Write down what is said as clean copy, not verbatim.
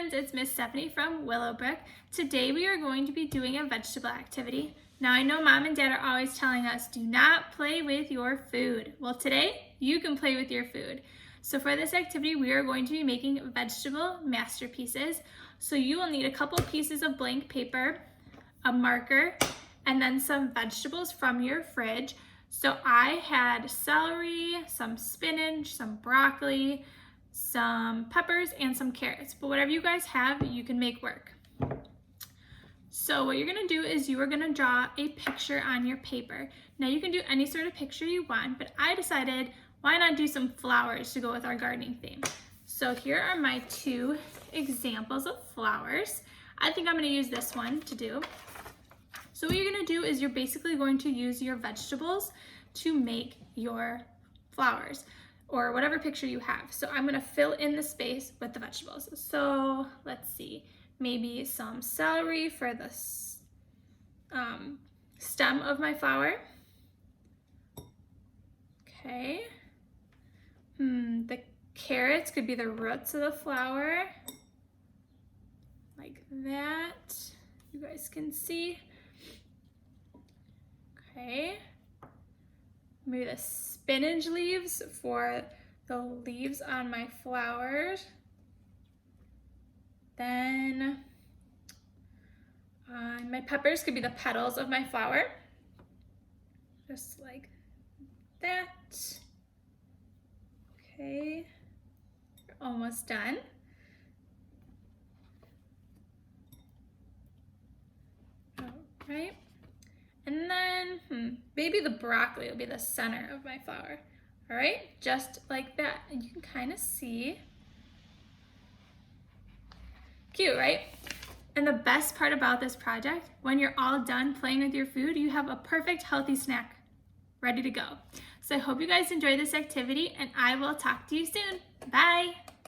friends, it's Miss Stephanie from Willowbrook. Today we are going to be doing a vegetable activity. Now I know Mom and Dad are always telling us, do not play with your food. Well, today you can play with your food. So for this activity, we are going to be making vegetable masterpieces. So you will need a couple pieces of blank paper, a marker, and then some vegetables from your fridge. So I had celery, some spinach, some broccoli, some peppers, and some carrots. But whatever you guys have, you can make work. So what you're gonna do is you are gonna draw a picture on your paper. Now you can do any sort of picture you want, but I decided why not do some flowers to go with our gardening theme. So here are my two examples of flowers. I think I'm gonna use this one to do. So what you're gonna do is you're basically going to use your vegetables to make your flowers or whatever picture you have. So I'm gonna fill in the space with the vegetables. So let's see, maybe some celery for the stem of my flower. Okay. The carrots could be the roots of the flower, like that. You guys can see. Okay. Maybe the spinach leaves for the leaves on my flowers. Then my peppers could be the petals of my flower. Just like that. Okay, we're almost done. All right. And then maybe the broccoli will be the center of my flower. All right, just like that. And you can kind of see. Cute, right? And the best part about this project, when you're all done playing with your food, you have a perfect healthy snack ready to go. So I hope you guys enjoy this activity and I will talk to you soon. Bye.